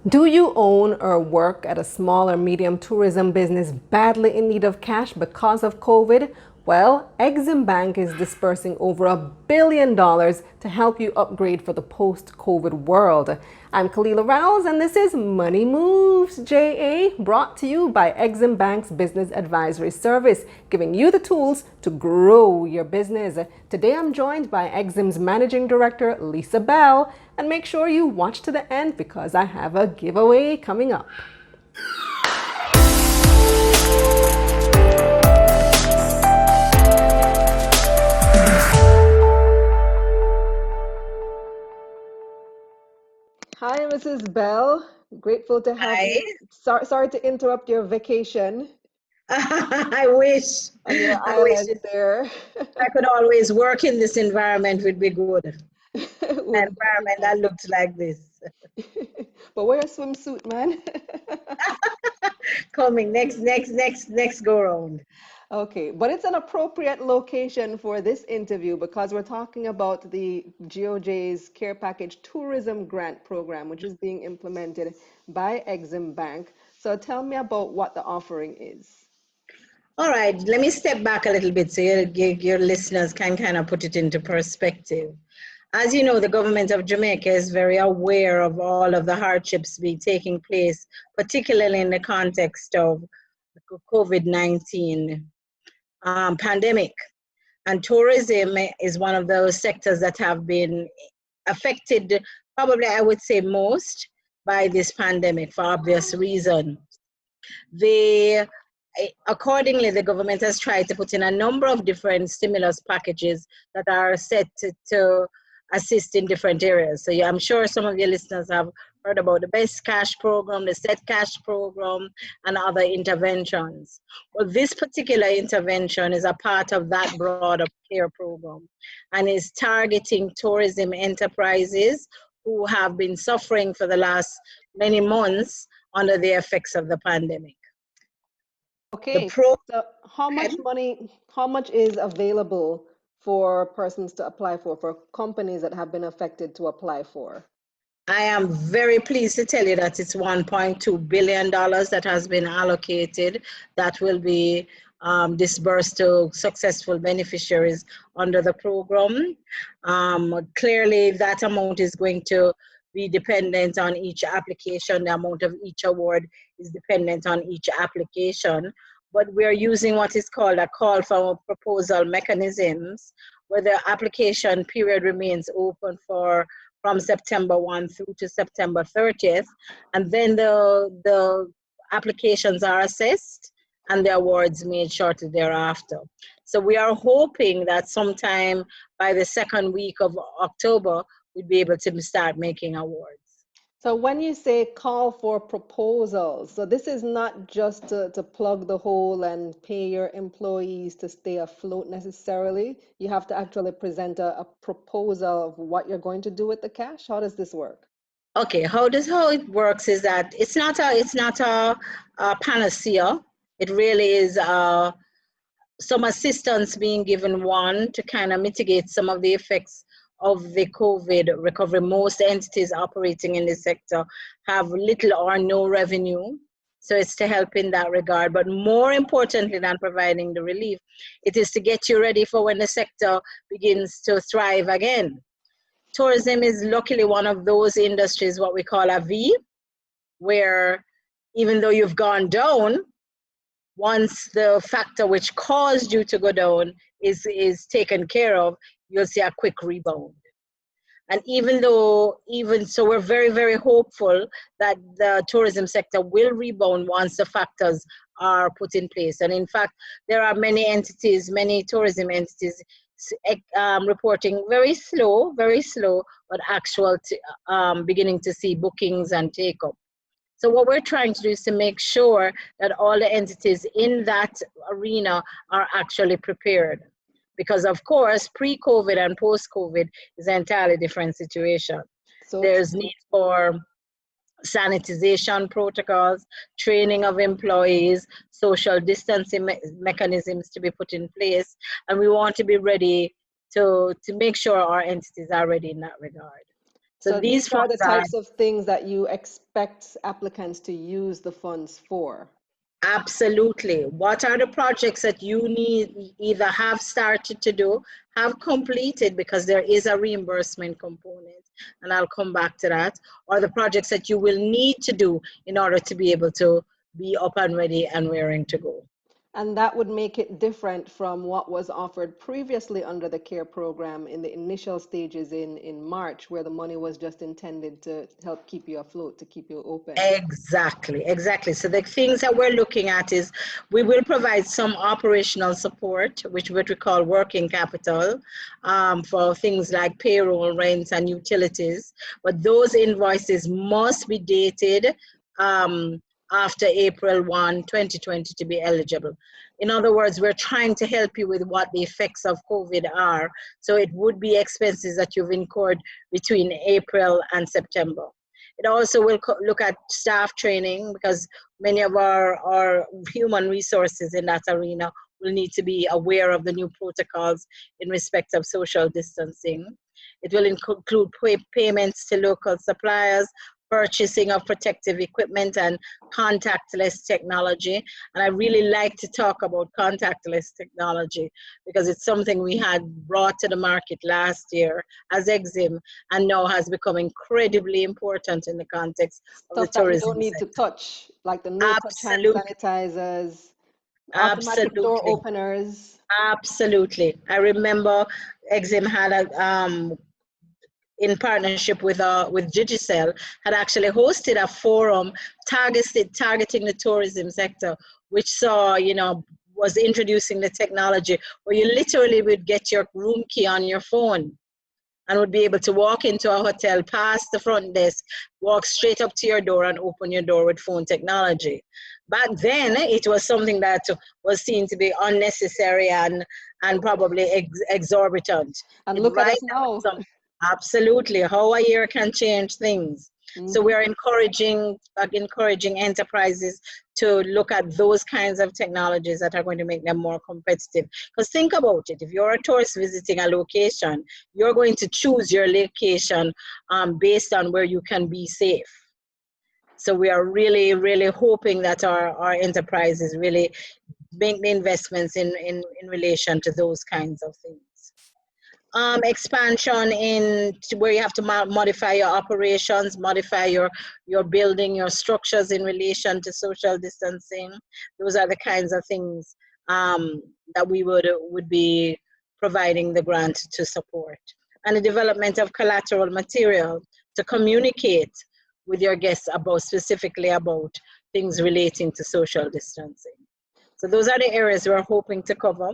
Do you own or work at a small or medium tourism business badly in need of cash because of COVID? Well, Exim Bank is dispersing over $1 billion to help you upgrade for the post-COVID world. I'm Kalila Rouse, and this is Money Moves JA, brought to you by Exim Bank's Business Advisory Service, giving you the tools to grow your business. Today I'm joined by Exim's Managing Director, Lisa Bell, and make sure you watch to the end because I have a giveaway coming up. Hi, Mrs. Bell. Grateful to have Hi. you. Sorry to interrupt your vacation I wish. on your I wish island there. I could always work in this environment would be good. An Would be environment that looked like this. but wear a swimsuit, man. Coming next go round. Okay, but it's an appropriate location for this interview because we're talking about the GOJ's Care Package Tourism Grant Program, which is being implemented by Exim Bank. So tell me about what the offering is. All right, let me step back a little bit so your listeners can kind of put it into perspective. As you know, the government of Jamaica is very aware of all of the hardships taking place, particularly in the context of the COVID-19 pandemic. And tourism is one of those sectors that have been affected, probably I would say most, by this pandemic for obvious reasons. Accordingly, the government has tried to put in a number of different stimulus packages that are set to assist in different areas. So I'm sure some of your listeners have heard about the Best Cash program, the Set Cash program, and other interventions. Well, this particular intervention is a part of that broader care program and is targeting tourism enterprises who have been suffering for the last many months under the effects of the pandemic. Okay, so how much is available for persons to apply for companies that have been affected to apply for? I am very pleased to tell you that it's $1.2 billion that has been allocated that will be disbursed to successful beneficiaries under the program. Clearly, that amount is going to be dependent on each application. The amount of each award is dependent on each application. But we're using what is called a call for proposal mechanisms, where the application period remains open from September 1 through to September 30th. And then the applications are assessed and the awards made shortly thereafter. So we are hoping that sometime by the second week of October, we'd be able to start making awards. So when you say call for proposals, so this is not just to plug the hole and pay your employees to stay afloat necessarily. You have to actually present a proposal of what you're going to do with the cash. How does this work? Okay, how it works is that it's not a panacea. It really is some assistance being given, one, to kind of mitigate some of the effects of the COVID recovery. Most entities operating in this sector have little or no revenue. So it's to help in that regard. But more importantly than providing the relief, it is to get you ready for when the sector begins to thrive again. Tourism is luckily one of those industries, what we call a V, where even though you've gone down, once the factor which caused you to go down is taken care of, you'll see a quick rebound. And even so, we're very, very hopeful that the tourism sector will rebound once the factors are put in place. And in fact, there are many entities, many tourism entities reporting very slow, but beginning to see bookings and take up. So what we're trying to do is to make sure that all the entities in that arena are actually prepared. Because of course, pre-COVID and post-COVID is an entirely different situation. So There's need for sanitization protocols, training of employees, social distancing mechanisms to be put in place. And we want to be ready to make sure our entities are ready in that regard. So So these these are the funds are types of things that you expect applicants to use the funds for. absolutely. What are the projects that you need either have started to do, have completed because there is a reimbursement component, and I'll come back to that, or the projects that you will need to do in order to be able to be up and ready and raring to go. And that would make it different from what was offered previously under the CARE program in the initial stages in March, where the money was just intended to help keep you afloat, to keep you open. Exactly, exactly. So the things that we're looking at is we will provide some operational support, which what we call working capital, for things like payroll, rents, and utilities. But those invoices must be dated um, after April 1, 2020 to be eligible. In other words, we're trying to help you with what the effects of COVID are. So it would be expenses that you've incurred between April and September. It also will look at staff training because many of our human resources in that arena will need to be aware of the new protocols in respect of social distancing. It will include payments to local suppliers, purchasing of protective equipment and contactless technology. And I really like to talk about contactless technology because it's something we had brought to the market last year as Exim and now has become incredibly important in the context of the Stuff that you don't tourism need to sector. touch, like the no-touch hand Absolutely, sanitizers, automatic door absolutely, openers. absolutely. I remember Exim had a in partnership with Digicel, had actually hosted a forum targeting the tourism sector, which saw, was introducing the technology where you literally would get your room key on your phone and would be able to walk into a hotel, past the front desk, walk straight up to your door and open your door with phone technology. Back then, it was something that was seen to be unnecessary and probably exorbitant. And It look at right us now. now, absolutely, how a year can change things. So we Mhm. are encouraging enterprises to look at those kinds of technologies that are going to make them more competitive. Because think about it, if you're a tourist visiting a location, you're going to choose your location based on where you can be safe. So we are really, really hoping that our enterprises really make the investments in relation to those kinds of things. Expansion in where you have to modify your operations, modify your building, your structures in relation to social distancing. Those are the kinds of things that we would be providing the grant to support. And the development of collateral material to communicate with your guests about specifically about things relating to social distancing. So those are the areas we're hoping to cover,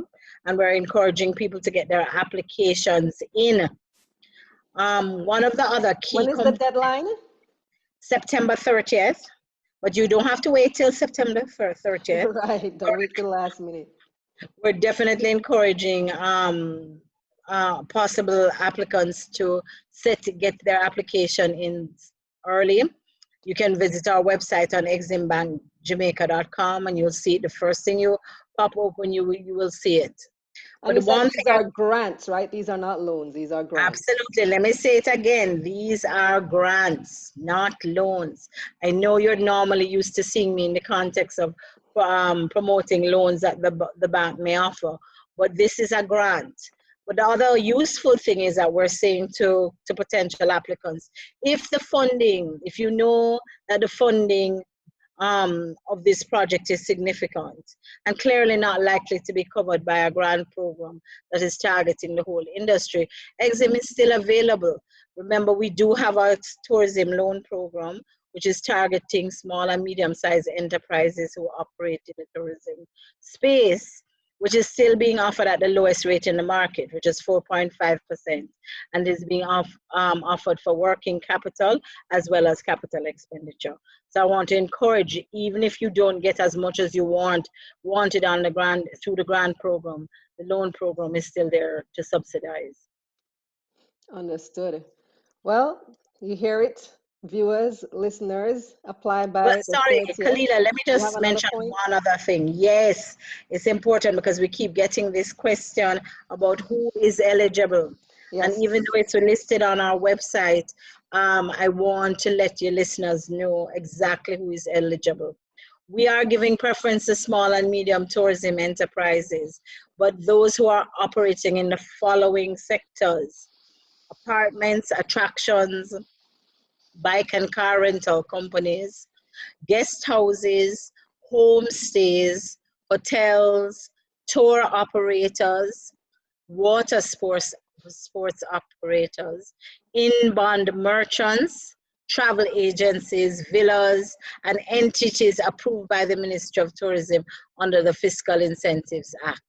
and we're encouraging people to get their applications in. One of the other key When is the deadline? September 30th, but you don't have to wait till September 30th. Right, don't wait till the last minute. We're definitely encouraging possible applicants to get their application in early. You can visit our website on eximbankjamaica.com and you'll see it. The first thing you pop open, you will see it. And But you the said one these thing, are grants, right? These are not loans, these are grants. absolutely, let me say it again. These are grants, not loans. I know you're normally used to seeing me in the context of promoting loans that the bank may offer, but this is a grant. But the other useful thing is that we're saying to potential applicants, if you know that the funding of this project is significant and clearly not likely to be covered by a grant program that is targeting the whole industry, Exim is still available. Remember, we do have our tourism loan program, which is targeting small and medium-sized enterprises who operate in the tourism space, which is still being offered at the lowest rate in the market, which is 4.5%, and is being offered for working capital as well as capital expenditure. So I want to encourage, even if you don't get as much as you wanted on the grant through the grant program, the loan program is still there to subsidize. Understood. Well, you hear it, viewers, listeners, apply Well, by the sorry, 30th. Kalila, let me You have just another mention point? one other thing. Yes, it's important because we keep getting this question about who is eligible. And Yes. even though it's listed on our website, I want to let your listeners know exactly who is eligible. We are giving preference to small and medium tourism enterprises, but those who are operating in the following sectors: apartments, attractions, bike and car rental companies, guest houses, homestays, hotels, tour operators, water sports operators, inbound merchants, travel agencies, villas, and entities approved by the Ministry of Tourism under the Fiscal Incentives Act.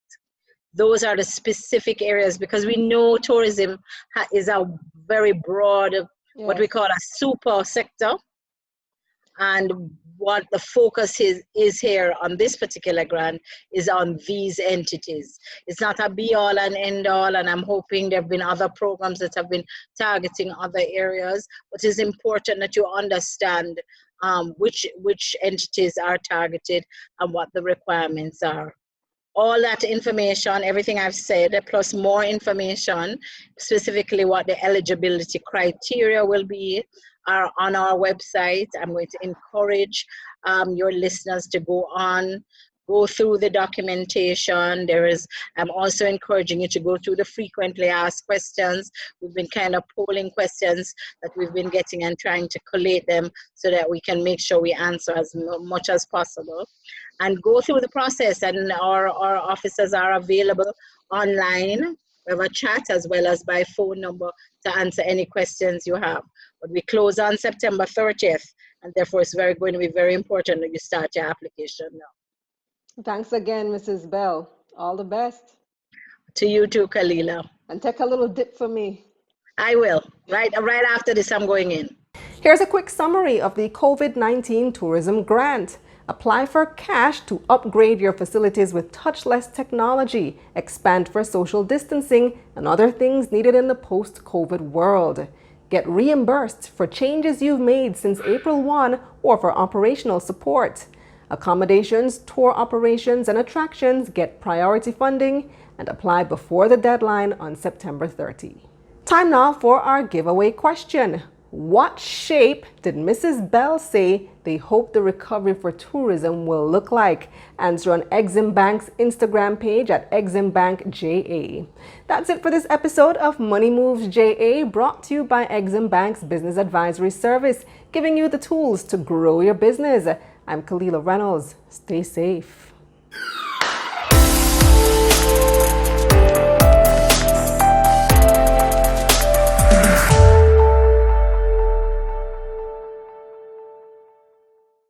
Those are the specific areas, because we know tourism is a very broad, what we Yes. call a super sector, and what the focus is here on this particular grant is on these entities. It's not a be all and end all, and I'm hoping there have been other programs that have been targeting other areas, but it's important that you understand which entities are targeted and what the requirements are. All that information, everything I've said, plus more information, specifically what the eligibility criteria will be, are on our website. I'm going to encourage your listeners to go through the documentation. I'm also encouraging you to go through the frequently asked questions. We've been kind of polling questions that we've been getting and trying to collate them so that we can make sure we answer as much as possible, and go through the process. And our officers are available online. We have a chat as well as by phone number to answer any questions you have. But we close on September 30th, and therefore it's going to be very important that you start your application now. Thanks again, Mrs. Bell. All the best. To you too, Kalila. And take a little dip for me. I will. Right after this, I'm going in. Here's a quick summary of the COVID-19 Tourism Grant. Apply for cash to upgrade your facilities with touchless technology, expand for social distancing, and other things needed in the post-COVID world. Get reimbursed for changes you've made since April 1 or for operational support. Accommodations, tour operations, and attractions get priority funding and apply before the deadline on September 30. Time now for our giveaway question. What shape did Mrs. Bell say they hope the recovery for tourism will look like? Answer on Exim Bank's Instagram page at Exim Bank JA. That's it for this episode of Money Moves JA, brought to you by Exim Bank's Business Advisory Service, giving you the tools to grow your business. I'm Kalila Reynolds. Stay safe.